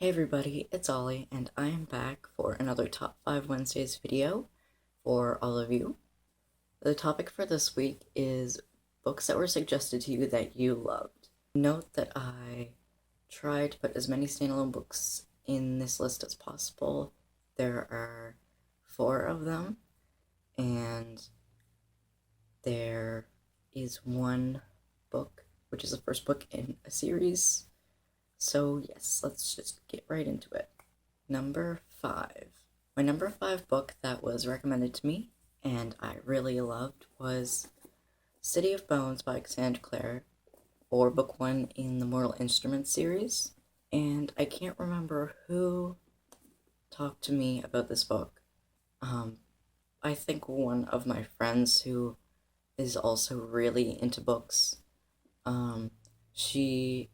Hey everybody, it's Ollie, and I am back for another Top 5 Wednesdays video for all of you. The topic for this week is books that were suggested to you that you loved. Note that I tried to put as many standalone books in this list as possible. There are 4 of them, and there is one book, which is the first book in a series. So yes, let's just get right into it. Number 5. My number 5 book that was recommended to me and I really loved was City of Bones by Cassandra Clare, or book 1 in the Mortal Instruments series. And I can't remember who talked to me about this book. I think one of my friends who is also really into books. She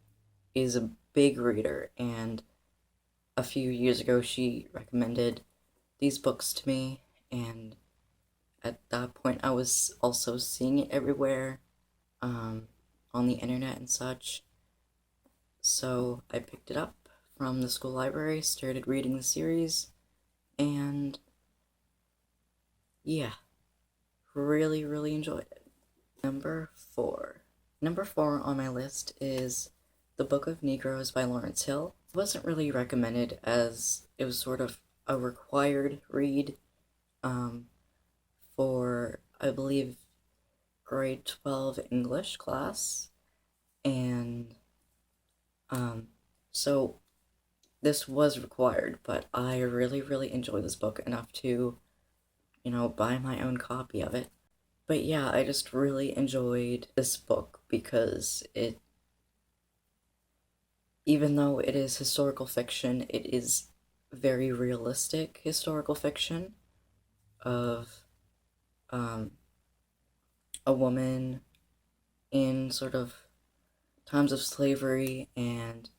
is a big reader, and a few years ago she recommended these books to me, and at that point I was also seeing it everywhere, on the internet and such. So I picked it up from the school library, started reading the series, and yeah, really enjoyed it. Number 4. Number 4 on my list is The Book of Negroes by Lawrence Hill. It wasn't really recommended as it was sort of a required read for, I believe, grade 12 English class. And so this was required, but I really enjoyed this book enough to, buy my own copy of it. But yeah, I just really enjoyed this book because even though it is historical fiction, it is very realistic historical fiction of a woman in sort of times of slavery and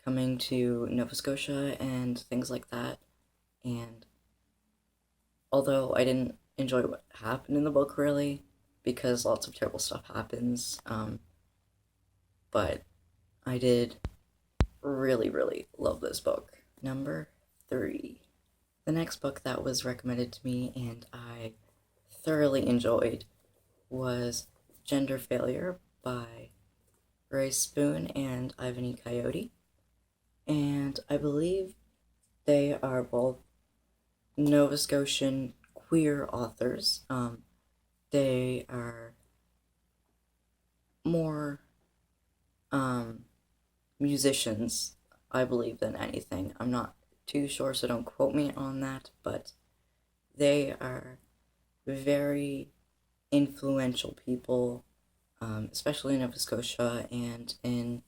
coming to Nova Scotia and things like that. And although I didn't enjoy what happened in the book really, because lots of terrible stuff happens, but I did really love this book. Number 3. The next book that was recommended to me and I thoroughly enjoyed was Gender Failure by Ray Spoon and Ivan E. Coyote. And I believe they are both Nova Scotian queer authors. They are more musicians, I believe, than anything. I'm not too sure, so don't quote me on that, but they are very influential people, especially in Nova Scotia and in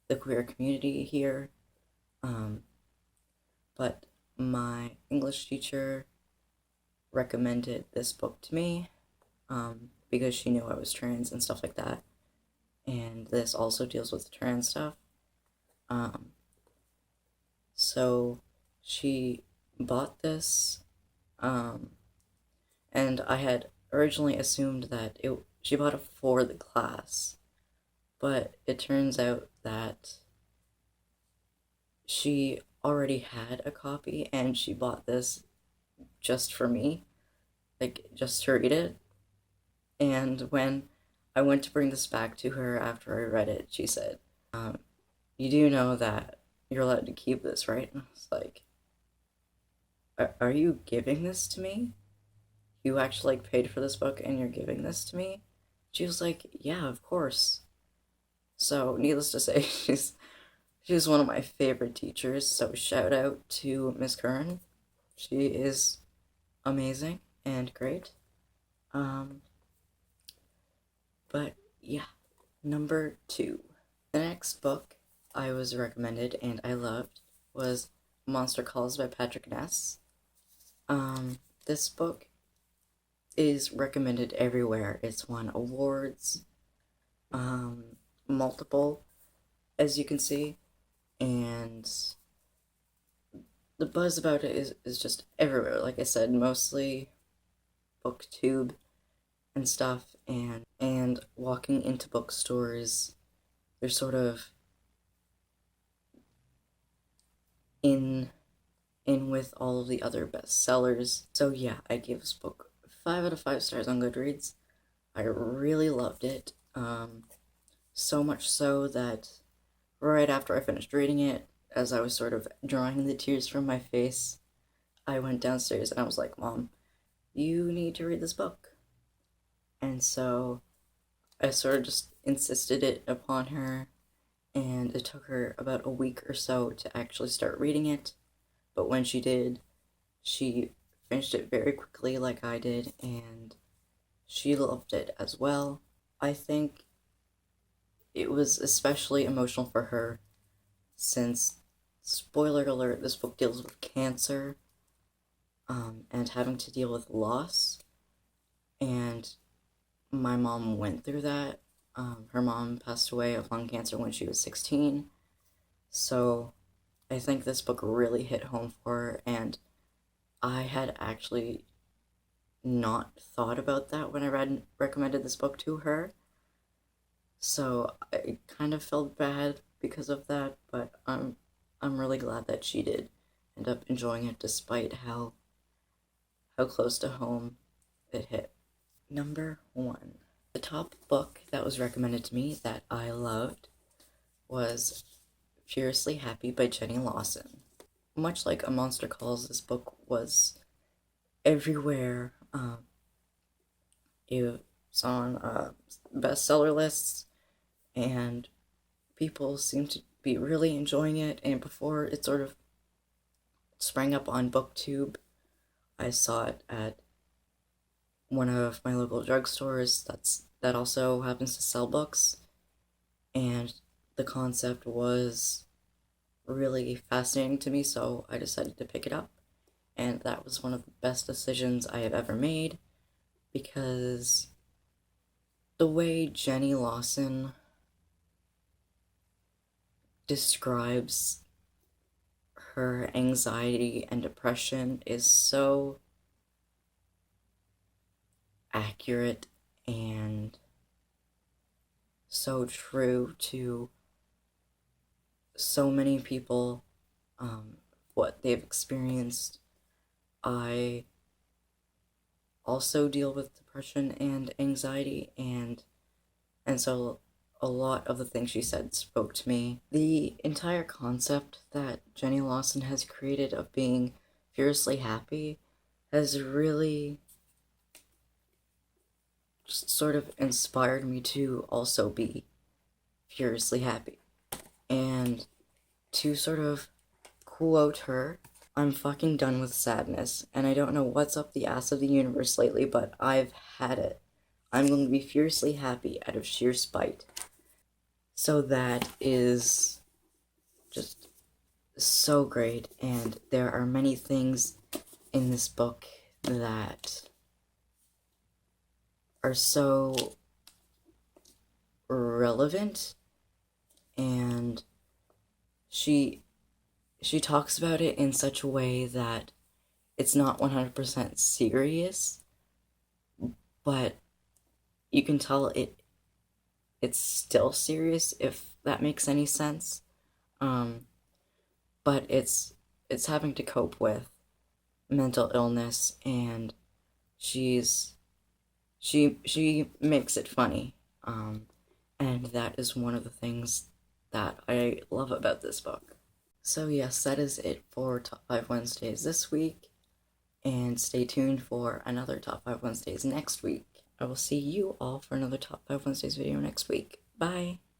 the queer community here. But my English teacher recommended this book to me because she knew I was trans and stuff like that. And this also deals with trans stuff. So she bought this, and I had originally assumed that she bought it for the class, but it turns out that she already had a copy and she bought this just for me, like just to read it. And when I went to bring this back to her after I read it, she said, you do know that you're allowed to keep this, right? And I was like, are you giving this to me? You actually paid for this book and you're giving this to me? She was like, yeah, of course. So needless to say, she's one of my favorite teachers, so shout out to Miss Curran. She is amazing and great. But yeah, number 2. The next book I was recommended and I loved was Monster Calls by Patrick Ness. This book is recommended everywhere. It's won awards, multiple, as you can see, and the buzz about it is just everywhere. Like I said, mostly booktube and stuff, and walking into bookstores, there's sort of in with all of the other bestsellers. So yeah, I gave this book 5 out of 5 stars on Goodreads. I really loved it. So much so that right after I finished reading it, as I was sort of drying the tears from my face, I went downstairs and I was like, Mom, you need to read this book. And so I sort of just insisted it upon her, and it took her about a week or so to actually start reading it. But when she did, she finished it very quickly, like I did, and she loved it as well. I think it was especially emotional for her since, spoiler alert, this book deals with cancer, and having to deal with loss. And my mom went through that. Her mom passed away of lung cancer when she was 16. So I think this book really hit home for her, and I had actually not thought about that when I recommended this book to her. So I kind of felt bad because of that, but I'm really glad that she did end up enjoying it despite how close to home it hit. Number 1. The top book that was recommended to me that I loved was Furiously Happy by Jenny Lawson. Much like A Monster Calls, this book was everywhere. It was on bestseller lists, and people seemed to be really enjoying it. And before it sort of sprang up on BookTube, I saw it at one of my local drugstores that also happens to sell books, and the concept was really fascinating to me, so I decided to pick it up. And that was one of the best decisions I have ever made, because the way Jenny Lawson describes her anxiety and depression is so accurate and so true to so many people, what they've experienced. I also deal with depression and anxiety, and so a lot of the things she said spoke to me. The entire concept that Jenny Lawson has created of being fiercely happy has really just sort of inspired me to also be furiously happy. And to sort of quote her, I'm fucking done with sadness, and I don't know what's up the ass of the universe lately, but I've had it. I'm going to be fiercely happy out of sheer spite. So that is just so great, and there are many things in this book that are so relevant, and she talks about it in such a way that it's not 100% serious, but you can tell it's still serious, if that makes any sense. But it's having to cope with mental illness, and she makes it funny. And that is one of the things that I love about this book. So yes, that is it for Top 5 Wednesdays this week, and stay tuned for another Top 5 Wednesdays next week. I will see you all for another Top 5 Wednesdays video next week. Bye!